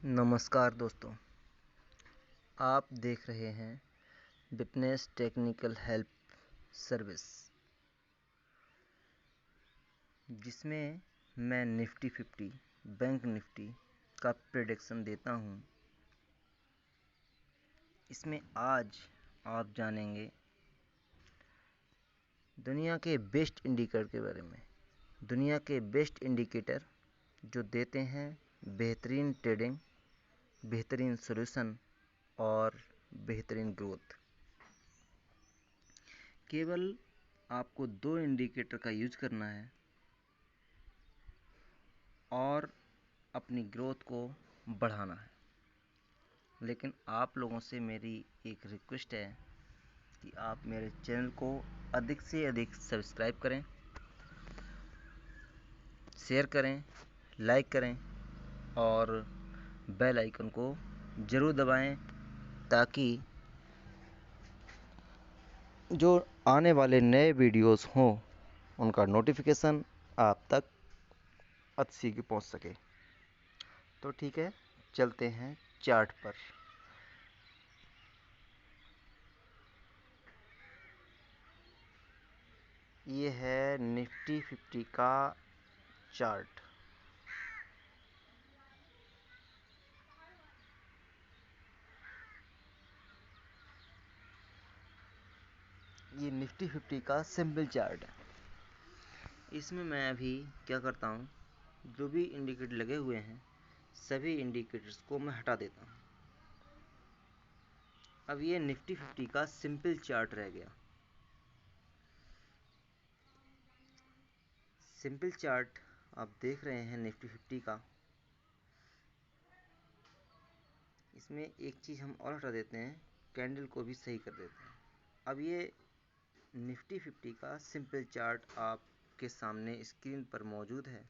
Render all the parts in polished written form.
नमस्कार दोस्तों, आप देख रहे हैं विपनेस टेक्निकल हेल्प सर्विस, जिसमें मैं निफ्टी 50 बैंक निफ्टी का प्रेडिक्शन देता हूं। इसमें आज आप जानेंगे दुनिया के बेस्ट इंडिकेटर के बारे में। दुनिया के बेस्ट इंडिकेटर जो देते हैं बेहतरीन ट्रेडिंग, बेहतरीन सॉल्यूशन और बेहतरीन ग्रोथ। केवल आपको 2 इंडिकेटर का यूज करना है और अपनी ग्रोथ को बढ़ाना है। लेकिन आप लोगों से मेरी एक रिक्वेस्ट है कि आप मेरे चैनल को अधिक से अधिक सब्सक्राइब करें, शेयर करें, लाइक करें और बेल आइकन को ज़रूर दबाएं, ताकि जो आने वाले नए वीडियोस हों उनका नोटिफिकेशन आप तक अति शीघ्र पहुंच सके। तो ठीक है, चलते हैं चार्ट पर। ये है निफ्टी 50 का चार्ट। ये निफ्टी 50 का सिंपल चार्ट है। इसमें मैं अभी क्या करता हूँ, जो भी इंडिकेटर लगे हुए हैं सभी इंडिकेटर्स को मैं हटा देता हूँ। अब ये निफ्टी 50 का सिंपल चार्ट रह गया। सिंपल चार्ट आप देख रहे हैं निफ्टी 50 का। इसमें एक चीज़ हम और हटा देते हैं, कैंडल को भी सही कर देते हैं। अब ये निफ्टी 50 का सिंपल चार्ट आपके सामने स्क्रीन पर मौजूद है।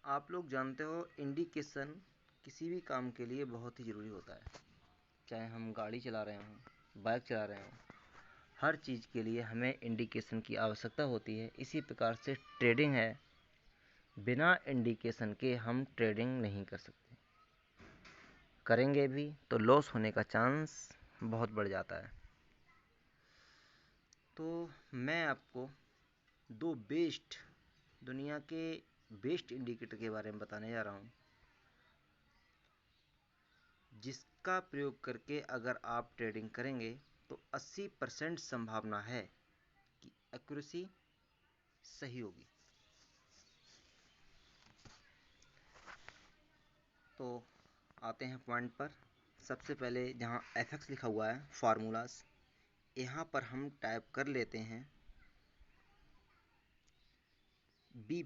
आप लोग जानते हो इंडिकेशन किसी भी काम के लिए बहुत ही ज़रूरी होता है। चाहे हम गाड़ी चला रहे हों, बाइक चला रहे हों, हर चीज़ के लिए हमें इंडिकेशन की आवश्यकता होती है। इसी प्रकार से ट्रेडिंग है, बिना इंडिकेशन के हम ट्रेडिंग नहीं कर सकते। करेंगे भी तो लॉस होने का चांस बहुत बढ़ जाता है। तो मैं आपको 2 दुनिया के बेस्ट इंडिकेटर के बारे में बताने जा रहा हूँ, जिसका प्रयोग करके अगर आप ट्रेडिंग करेंगे तो 80% संभावना है कि एक्यूरेसी सही होगी। तो आते हैं पॉइंट पर। सबसे पहले जहाँ एफएक्स लिखा हुआ है फार्मूलाज, यहाँ पर हम टाइप कर लेते हैं बी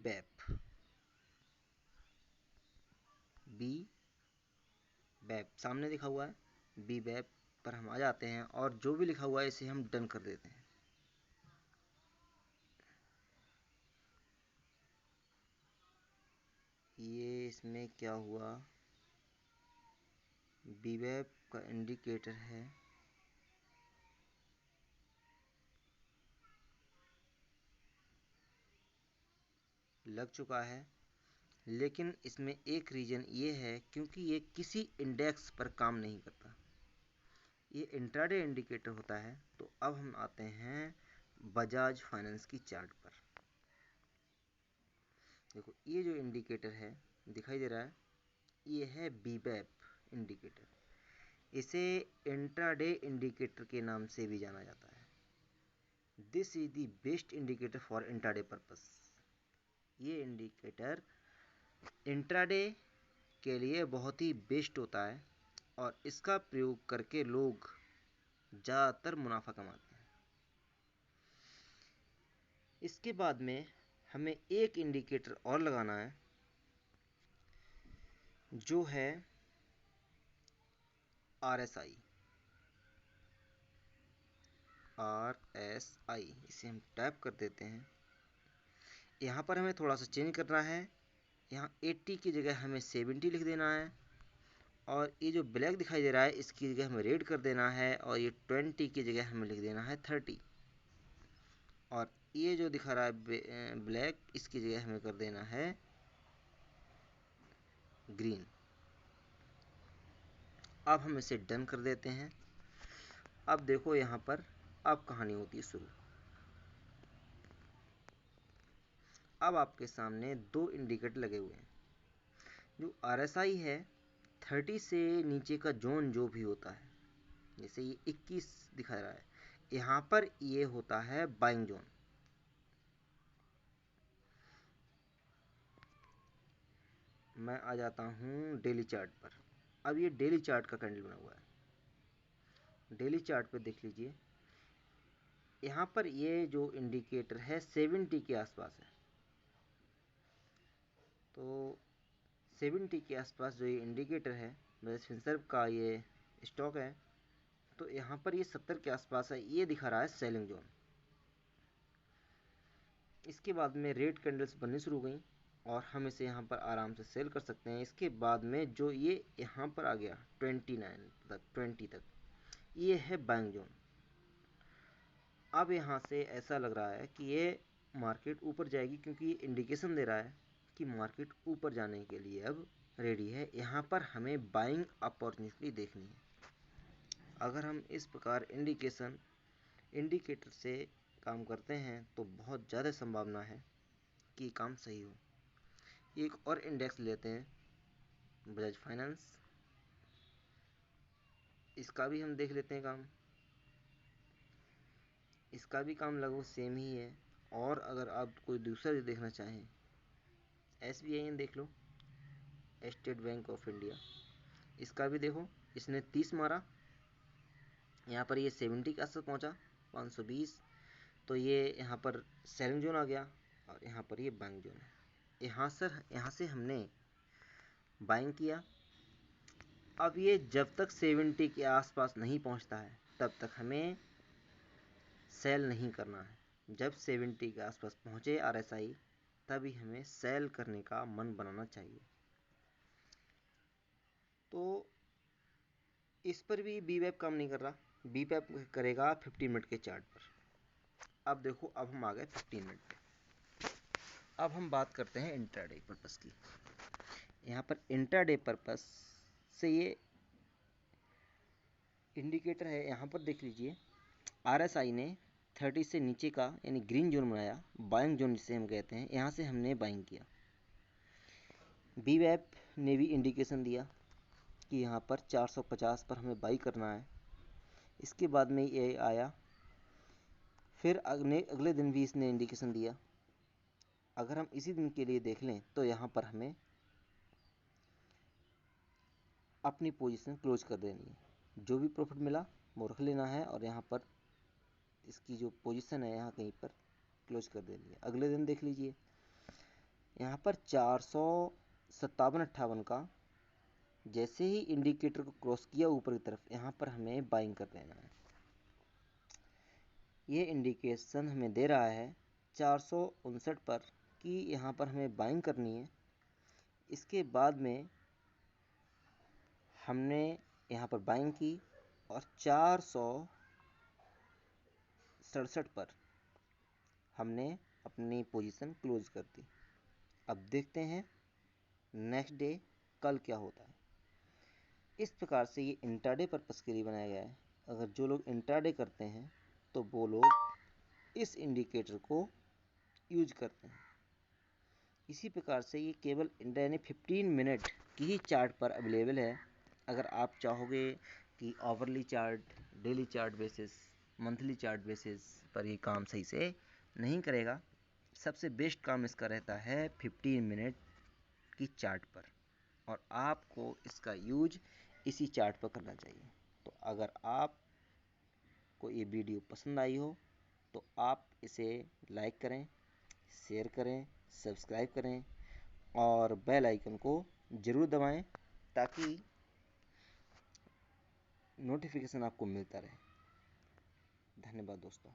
बैप सामने लिखा हुआ है, बी बैप पर हम आ जाते हैं और जो भी लिखा हुआ है इसे हम डन कर देते हैं। ये इसमें क्या हुआ, बी बैप का इंडिकेटर है, लग चुका है। लेकिन इसमें एक रीज़न ये है क्योंकि ये किसी इंडेक्स पर काम नहीं करता, ये इंट्राडे इंडिकेटर होता है। तो अब हम आते हैं बजाज फाइनेंस की चार्ट पर। देखो ये जो इंडिकेटर है दिखाई दे रहा है, ये है बीबैप इंडिकेटर। इसे इंट्राडे इंडिकेटर के नाम से भी जाना जाता है। This is the best indicator for intraday purpose. ये इंडिकेटर इंट्राडे के लिए बहुत ही बेस्ट होता है और इसका प्रयोग करके लोग ज़्यादातर मुनाफा कमाते हैं। इसके बाद में हमें एक इंडिकेटर और लगाना है, जो है RSI। इसे हम टैप कर देते हैं। यहाँ पर हमें थोड़ा सा चेंज करना है, यहाँ 80 की जगह हमें 70 लिख देना है और ये जो ब्लैक दिखाई दे रहा है इसकी जगह हमें रेड कर देना है और ये 20 की जगह हमें लिख देना है 30 और ये जो दिखा रहा है ब्लैक इसकी जगह हमें कर देना है ग्रीन। अब हम इसे डन कर देते हैं। अब देखो यहाँ पर अब कहानी होती है शुरू। अब आपके सामने दो इंडिकेटर लगे हुए हैं। जो RSI है 30 से नीचे का जोन जो भी होता है, जैसे ये 21 दिखा रहा है, यहाँ पर ये होता है बाइंग जोन। मैं आ जाता हूँ डेली चार्ट पर। अब ये डेली चार्ट का कैंडल बना हुआ है। डेली चार्ट पे देख लीजिए, यहाँ पर ये जो इंडिकेटर है 70 के आसपास है। तो 70 के आसपास जो ये इंडिकेटर है, बजाज फिनसर्व का ये स्टॉक है, तो यहाँ पर ये 70 के आसपास है, ये दिखा रहा है सेलिंग जोन। इसके बाद में रेड कैंडल्स बननी शुरू हो गई और हम इसे यहाँ पर आराम से सेल कर सकते हैं। इसके बाद में जो ये यहाँ पर आ गया 20 तक, ये है बाइंग जोन। अब यहाँ से ऐसा लग रहा है कि ये मार्केट ऊपर जाएगी, क्योंकि ये इंडिकेशन दे रहा है कि मार्केट ऊपर जाने के लिए अब रेडी है। यहाँ पर हमें बाइंग अपॉर्चुनिटी देखनी है। अगर हम इस प्रकार इंडिकेटर से काम करते हैं तो बहुत ज़्यादा संभावना है कि काम सही हो। एक और इंडेक्स लेते हैं, बजाज फाइनेंस। इसका भी हम देख लेते हैं काम। इसका भी काम लगभग सेम ही है। और अगर आप कोई दूसरा भी देखना चाहें, SBI देख लो, स्टेट बैंक ऑफ इंडिया। इसका भी देखो, इसने 30 मारा, यहाँ पर ये 70 के आसपास पहुँचा, 520। तो ये यहाँ पर सेलिंग जोन आ गया और यहाँ पर ये बाइंग जोन है। यहाँ से हमने बाइंग किया। अब ये जब तक 70 के आसपास नहीं पहुँचता है तब तक हमें सेल नहीं करना है। जब 70 के आसपास पहुँचे RSI, तभी हमें सेल करने का मन बनाना चाहिए। तो इस पर भी BWAP काम नहीं कर रहा। BWAP करेगा 15 मिनट के चार्ट पर। अब देखो, अब हम आ गए 15 मिनट पे। अब हम बात करते हैं इंट्राडे पर्पस की। यहाँ पर इंट्राडे पर्पस से ये इंडिकेटर है, यहाँ पर देख लीजिए, RSI ने 30 से नीचे का यानी ग्रीन जोन बनाया, बाइंग जोन जिसे हम कहते हैं। यहाँ से हमने बाइंग किया। BWAP ने भी इंडिकेशन दिया कि यहाँ पर 450 पर हमें बाई करना है। इसके बाद में ये आया, फिर अगले दिन भी इसने इंडिकेशन दिया। अगर हम इसी दिन के लिए देख लें तो यहाँ पर हमें अपनी पोजीशन क्लोज कर देनी है। जो भी प्रॉफिट मिला वो रख लेना है और यहाँ पर इसकी जो पोजीशन है यहाँ कहीं पर क्लोज कर देनी है। अगले दिन देख लीजिए, यहाँ पर 457.58 का जैसे ही इंडिकेटर को क्रॉस किया ऊपर की तरफ, यहाँ पर हमें बाइंग कर देना है। ये इंडिकेशन हमें दे रहा है 459 पर कि यहाँ पर हमें बाइंग करनी है। इसके बाद में हमने यहाँ पर बाइंग की और 467 पर हमने अपनी पोजीशन क्लोज कर दी। अब देखते हैं नेक्स्ट डे कल क्या होता है। इस प्रकार से ये इंट्राडे पर्पस के लिए बनाया गया है। अगर जो लोग इंट्राडे करते हैं तो वो लोग इस इंडिकेटर को यूज करते हैं। इसी प्रकार से ये केवल इंडिया यानी 15 मिनट की ही चार्ट पर अवेलेबल है। अगर आप चाहोगे कि hourly chart, daily chart basis, monthly chart basis पर ये काम सही से नहीं करेगा, सबसे बेस्ट काम इसका रहता है 15 मिनट की चार्ट पर, और आपको इसका यूज इसी चार्ट पर करना चाहिए। तो अगर आपको ये वीडियो पसंद आई हो तो आप इसे लाइक करें, शेयर करें, सब्सक्राइब करें और बेल आइकन को ज़रूर दबाएं ताकि नोटिफिकेशन आपको मिलता रहे। धन्यवाद दोस्तों।